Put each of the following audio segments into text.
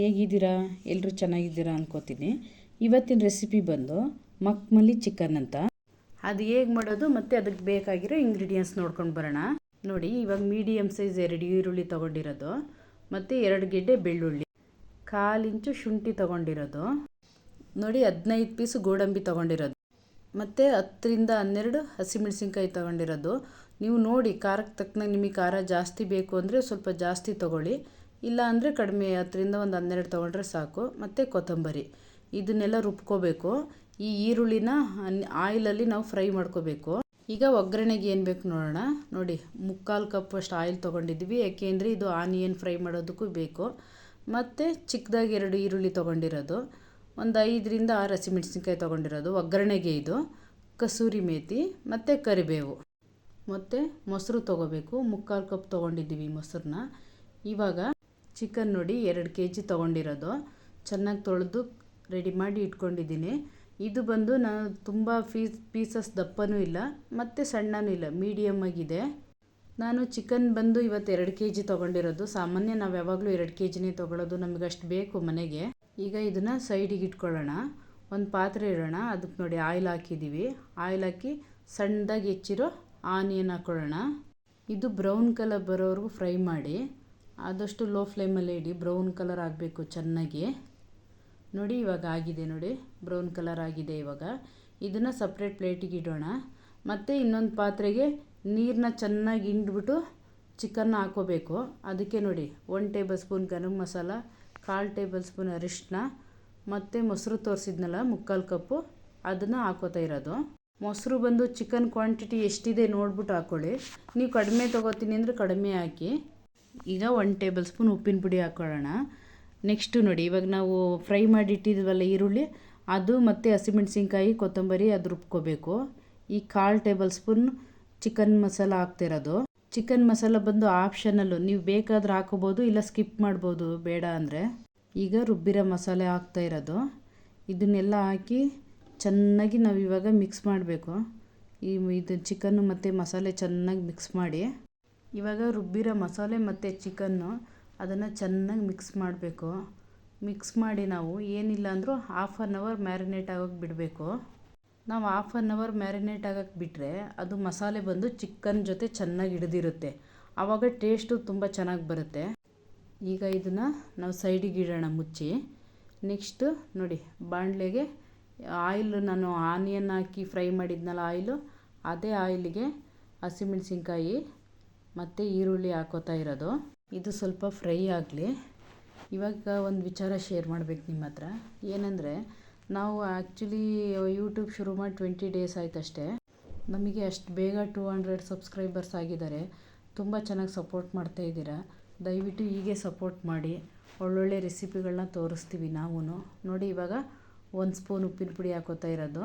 ಹೇಗಿದ್ದೀರಾ? ಎಲ್ಲರೂ ಚೆನ್ನಾಗಿದ್ದೀರಾ ಅನ್ಕೋತೀನಿ. ಇವತ್ತಿನ ರೆಸಿಪಿ ಬಂದು ಮಕ್ಮಲಿ ಚಿಕನ್ ಅಂತ. ಅದು ಹೇಗೆ ಮಾಡೋದು ಮತ್ತು ಅದಕ್ಕೆ ಬೇಕಾಗಿರೋ ಇಂಗ್ರೀಡಿಯೆಂಟ್ಸ್ ನೋಡ್ಕೊಂಡು ಬರೋಣ. ನೋಡಿ, ಇವಾಗ ಮೀಡಿಯಮ್ ಸೈಜ್ 2 ಈರುಳ್ಳಿ ತೊಗೊಂಡಿರೋದು ಮತ್ತು 2 ಗೆಡ್ಡೆ ಬೆಳ್ಳುಳ್ಳಿ, 1/4 ಇಂಚು ಶುಂಠಿ ತೊಗೊಂಡಿರೋದು, ನೋಡಿ 15 ಪೀಸು ಗೋಡಂಬಿ ತೊಗೊಂಡಿರೋದು ಮತ್ತು 10ರಿಂದ 12 ಹಸಿಮೆಣಸಿನ್ಕಾಯಿ ತೊಗೊಂಡಿರೋದು. ನೀವು ನೋಡಿ ಖಾರಕ್ಕೆ ತಕ್ಕನಾಗಿ ನಿಮಗೆ ಖಾರ ಜಾಸ್ತಿ ಬೇಕು ಅಂದರೆ ಸ್ವಲ್ಪ ಜಾಸ್ತಿ ತೊಗೊಳ್ಳಿ, ಇಲ್ಲ ಅಂದರೆ ಕಡಿಮೆ 10ರಿಂದ 12 ತೊಗೊಂಡ್ರೆ ಸಾಕು. ಮತ್ತು ಕೊತ್ತಂಬರಿ, ಇದನ್ನೆಲ್ಲ ರುಬ್ಕೋಬೇಕು. ಈ ಈರುಳ್ಳಿನ ಆಯಿಲಲ್ಲಿ ನಾವು ಫ್ರೈ ಮಾಡ್ಕೋಬೇಕು. ಈಗ ಒಗ್ಗರಣೆಗೆ ಏನು ಬೇಕು ನೋಡೋಣ. ನೋಡಿ, 3/4 ಕಪ್ ಅಷ್ಟು ಆಯಿಲ್ ತೊಗೊಂಡಿದ್ವಿ, ಯಾಕೆಂದರೆ ಇದು ಆನಿಯನ್ ಫ್ರೈ ಮಾಡೋದಕ್ಕೂ ಬೇಕು. ಮತ್ತು ಚಿಕ್ಕದಾಗಿ 2 ಈರುಳ್ಳಿ ತೊಗೊಂಡಿರೋದು, ಒಂದು 5ರಿಂದ 6 ಹಸಿಮೆಣಸಿನ್ಕಾಯಿ ತೊಗೊಂಡಿರೋದು ಒಗ್ಗರಣೆಗೆ. ಇದು ಕಸೂರಿ ಮೇಥಿ ಮತ್ತು ಕರಿಬೇವು ಮತ್ತು ಮೊಸರು ತೊಗೋಬೇಕು. 3/4 ಕಪ್ ತೊಗೊಂಡಿದ್ದೀವಿ ಮೊಸರನ್ನ. ಇವಾಗ ಚಿಕನ್ ನೋಡಿ 2 kg ತೊಗೊಂಡಿರೋದು, ಚೆನ್ನಾಗಿ ತೊಳೆದು ರೆಡಿ ಮಾಡಿ ಇಟ್ಕೊಂಡಿದ್ದೀನಿ. ಇದು ಬಂದು ನಾನು ತುಂಬ ಪೀಸಸ್ ದಪ್ಪನೂ ಇಲ್ಲ ಮತ್ತು ಸಣ್ಣನೂ ಇಲ್ಲ, ಮೀಡಿಯಮ್ ಆಗಿದೆ. ನಾನು ಚಿಕನ್ ಬಂದು ಇವತ್ತು 2 kg ತೊಗೊಂಡಿರೋದು. ಸಾಮಾನ್ಯ ನಾವು ಯಾವಾಗಲೂ 2 kgನೇ ತೊಗೊಳ್ಳೋದು, ನಮಗಷ್ಟು ಬೇಕು ಮನೆಗೆ. ಈಗ ಇದನ್ನು ಸೈಡಿಗೆ ಇಟ್ಕೊಳ್ಳೋಣ. ಒಂದು ಪಾತ್ರೆ ಇಡೋಣ. ಅದಕ್ಕೆ ನೋಡಿ ಆಯಿಲ್ ಹಾಕಿದ್ದೀವಿ. ಆಯಿಲ್ ಹಾಕಿ ಸಣ್ಣದಾಗಿ ಹೆಚ್ಚಿರೋ ಆನಿಯನ್ ಹಾಕ್ಕೊಳ್ಳೋಣ. ಇದು ಬ್ರೌನ್ ಕಲರ್ ಬರೋವರೆಗೂ ಫ್ರೈ ಮಾಡಿ. ಆದಷ್ಟು ಲೋ ಫ್ಲೇಮಲ್ಲೇ ಇಡಿ, ಬ್ರೌನ್ ಕಲರ್ ಆಗಬೇಕು ಚೆನ್ನಾಗಿ. ನೋಡಿ ಇವಾಗ ಆಗಿದೆ, ನೋಡಿ ಬ್ರೌನ್ ಕಲರ್ ಆಗಿದೆ. ಇವಾಗ ಇದನ್ನು ಸಪ್ರೇಟ್ ಪ್ಲೇಟಿಗೆ ಇಡೋಣ. ಮತ್ತು ಇನ್ನೊಂದು ಪಾತ್ರೆಗೆ ನೀರನ್ನ ಚೆನ್ನಾಗಿ ಹಿಂಡ್ಬಿಟ್ಟು ಚಿಕನ್ನ ಹಾಕೋಬೇಕು. ಅದಕ್ಕೆ ನೋಡಿ 1 table spoon garam masala, 1/4 table spoon ಅರಿಶಿನ ಮತ್ತು ಮೊಸರು ತೋರಿಸಿದ್ನಲ್ಲ 3/4 ಕಪ್ಪು, ಅದನ್ನು ಹಾಕೋತಾ ಇರೋದು. ಮೊಸರು ಬಂದು ಚಿಕನ್ ಕ್ವಾಂಟಿಟಿ ಎಷ್ಟಿದೆ ನೋಡ್ಬಿಟ್ಟು ಹಾಕ್ಕೊಳ್ಳಿ. ನೀವು ಕಡಿಮೆ ತೊಗೋತೀನಿ ಅಂದರೆ ಕಡಿಮೆ ಹಾಕಿ. ಈಗ 1 ಟೇಬಲ್ ಸ್ಪೂನ್ ಉಪ್ಪಿನ ಪುಡಿ ಹಾಕ್ಕೊಳ್ಳೋಣ. ನೆಕ್ಸ್ಟು ನೋಡಿ, ಇವಾಗ ನಾವು ಫ್ರೈ ಮಾಡಿಟ್ಟಿದ್ವಲ್ಲ ಈರುಳ್ಳಿ, ಅದು ಮತ್ತು ಹಸಿಮೆಣಸಿನ್ಕಾಯಿ ಕೊತ್ತಂಬರಿ ಅದು ರುಬ್ಕೋಬೇಕು. ಈ 1/4 ಟೇಬಲ್ ಸ್ಪೂನ್ ಚಿಕನ್ ಮಸಾಲ ಹಾಕ್ತಿರೋದು. ಚಿಕನ್ ಮಸಾಲ ಬಂದು ಆಪ್ಷನಲ್ಲು, ನೀವು ಬೇಕಾದ್ರೆ ಹಾಕೋಬೋದು, ಇಲ್ಲ ಸ್ಕಿಪ್ ಮಾಡ್ಬೋದು ಬೇಡ ಅಂದರೆ. ಈಗ ರುಬ್ಬಿರೋ ಮಸಾಲೆ ಹಾಕ್ತಾ ಇರೋದು. ಇದನ್ನೆಲ್ಲ ಹಾಕಿ ಚೆನ್ನಾಗಿ ನಾವು ಇವಾಗ ಮಿಕ್ಸ್ ಮಾಡಬೇಕು. ಇದು ಚಿಕನ್ನು ಮತ್ತು ಮಸಾಲೆ ಚೆನ್ನಾಗಿ ಮಿಕ್ಸ್ ಮಾಡಿ. ಇವಾಗ ರುಬ್ಬಿರೋ ಮಸಾಲೆ ಮತ್ತು ಚಿಕನ್ನು ಅದನ್ನು ಚೆನ್ನಾಗಿ ಮಿಕ್ಸ್ ಮಾಡಬೇಕು. ಮಿಕ್ಸ್ ಮಾಡಿ ನಾವು ಏನಿಲ್ಲ ಅಂದರೂ 1/2 ಅವರ್ ಮ್ಯಾರಿನೇಟ್ ಆಗೋಕ್ಕೆ ಬಿಡಬೇಕು. ನಾವು 1/2 ಅವರ್ ಮ್ಯಾರಿನೇಟ್ ಆಗೋಕ್ಕೆ ಬಿಟ್ಟರೆ ಅದು ಮಸಾಲೆ ಬಂದು ಚಿಕನ್ ಜೊತೆ ಚೆನ್ನಾಗಿ ಹಿಡಿದಿರುತ್ತೆ, ಆವಾಗ ಟೇಸ್ಟು ತುಂಬ ಚೆನ್ನಾಗಿ ಬರುತ್ತೆ. ಈಗ ಇದನ್ನು ನಾವು ಸೈಡಿಗೆ ಇಡೋಣ ಮುಚ್ಚಿ. ನೆಕ್ಸ್ಟು ನೋಡಿ, ಬಾಣಲೆಗೆ ಆಯಿಲ್, ನಾನು ಆನಿಯನ್ ಹಾಕಿ ಫ್ರೈ ಮಾಡಿದ್ನಲ್ಲ ಆಯಿಲು, ಅದೇ ಆಯಿಲಿಗೆ ಹಸಿಮೆಣಸಿನ್ಕಾಯಿ ಮತ್ತು ಈರುಳ್ಳಿ ಹಾಕೋತಾ ಇರೋದು. ಇದು ಸ್ವಲ್ಪ ಫ್ರೈ ಆಗಲಿ. ಇವಾಗ ಒಂದು ವಿಚಾರ ಶೇರ್ ಮಾಡಬೇಕು ನಿಮ್ಮ ಹತ್ರ. ಏನಂದರೆ, ನಾವು ಆ್ಯಕ್ಚುಲಿ ಯೂಟ್ಯೂಬ್ ಶುರು ಮಾಡಿ 20 ಡೇಸ್ ಆಯ್ತಷ್ಟೇ. ನಮಗೆ ಅಷ್ಟು ಬೇಗ 200 ಸಬ್ಸ್ಕ್ರೈಬರ್ಸ್ ಆಗಿದ್ದಾರೆ. ತುಂಬ ಚೆನ್ನಾಗಿ ಸಪೋರ್ಟ್ ಮಾಡ್ತಾಯಿದ್ದೀರಾ. ದಯವಿಟ್ಟು ಹೀಗೆ ಸಪೋರ್ಟ್ ಮಾಡಿ. ಒಳ್ಳೊಳ್ಳೆ ರೆಸಿಪಿಗಳನ್ನ ತೋರಿಸ್ತೀವಿ ನಾವು. ನೋಡಿ, ಇವಾಗ 1 ಸ್ಪೂನ್ ಉಪ್ಪಿನ ಪುಡಿ ಹಾಕೋತಾ ಇರೋದು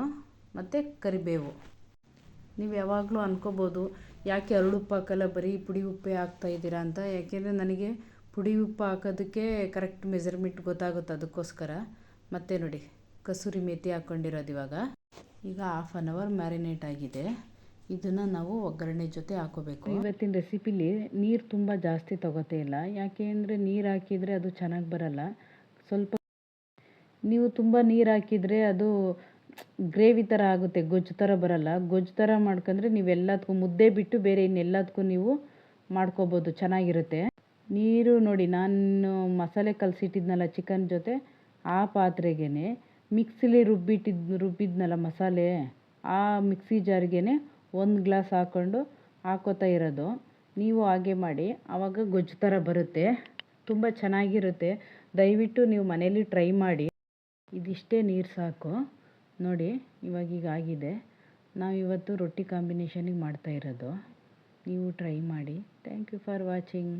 ಮತ್ತು ಕರಿಬೇವು. ನೀವು ಯಾವಾಗಲೂ ಅನ್ಕೋಬೋದು, ಯಾಕೆ ಹರಳುಪ್ಪು ಹಾಕಲ್ಲ, ಬರೀ ಪುಡಿ ಉಪ್ಪೇ ಹಾಕ್ತಾಯಿದ್ದೀರಾ ಅಂತ. ಯಾಕೆಂದರೆ ನನಗೆ ಪುಡಿ ಉಪ್ಪು ಹಾಕೋದಕ್ಕೆ ಕರೆಕ್ಟ್ ಮೆಜರ್ಮೆಂಟ್ ಗೊತ್ತಾಗುತ್ತೆ, ಅದಕ್ಕೋಸ್ಕರ. ಮತ್ತು ನೋಡಿ, ಕಸೂರಿ ಮೇಥಿ ಹಾಕ್ಕೊಂಡಿರೋದು ಇವಾಗ. ಈಗ 1/2 ಅವರ್ ಮ್ಯಾರಿನೇಟ್ ಆಗಿದೆ. ಇದನ್ನು ನಾವು ಒಗ್ಗರಣೆ ಜೊತೆ ಹಾಕೋಬೇಕು. ಇವತ್ತಿನ ರೆಸಿಪಿಲಿ ನೀರು ತುಂಬ ಜಾಸ್ತಿ ತೊಗೋತೇ ಇಲ್ಲ, ಯಾಕೆ ಅಂದರೆ ನೀರು ಹಾಕಿದರೆ ಅದು ಚೆನ್ನಾಗಿ ಬರಲ್ಲ. ಸ್ವಲ್ಪ ನೀವು ತುಂಬ ನೀರು ಹಾಕಿದರೆ ಅದು ಗ್ರೇವಿ ಥರ ಆಗುತ್ತೆ, ಗೊಜ್ಜು ಥರ ಬರಲ್ಲ. ಗೊಜ್ಜು ಥರ ಮಾಡ್ಕೊಂಡ್ರೆ ನೀವೆಲ್ಲದಕ್ಕೂ ಮುದ್ದೆ ಬಿಟ್ಟು ಬೇರೆ ಇನ್ನೆಲ್ಲದಕ್ಕೂ ನೀವು ಮಾಡ್ಕೋಬೋದು, ಚೆನ್ನಾಗಿರುತ್ತೆ. ನೀರು ನೋಡಿ, ನಾನು ಮಸಾಲೆ ಕಲಸಿಟ್ಟಿದ್ನಲ್ಲ ಚಿಕನ್ ಜೊತೆ, ಆ ಪಾತ್ರೆಗೇ ಮಿಕ್ಸಿಲಿ ರುಬ್ಬಿದ್ನಲ್ಲ ಮಸಾಲೆ, ಆ ಮಿಕ್ಸಿ ಜಾರ್ಗೆ 1 ಗ್ಲಾಸ್ ಹಾಕೋತಾ ಇರೋದು. ನೀವು ಹಾಗೆ ಮಾಡಿ, ಆವಾಗ ಗೊಜ್ಜು ಥರ ಬರುತ್ತೆ, ತುಂಬ ಚೆನ್ನಾಗಿರುತ್ತೆ. ದಯವಿಟ್ಟು ನೀವು ಮನೇಲಿ ಟ್ರೈ ಮಾಡಿ. ಇದಿಷ್ಟೇ ನೀರು ಸಾಕು. ನೋಡಿ, ಇವಾಗೀಗ ಆಗಿದೆ. ನಾವಿವತ್ತು ರೊಟ್ಟಿ ಕಾಂಬಿನೇಷನಿಗೆ ಮಾಡ್ತಾಯಿರೋದು. ನೀವು ಟ್ರೈ ಮಾಡಿ. Thank you for watching.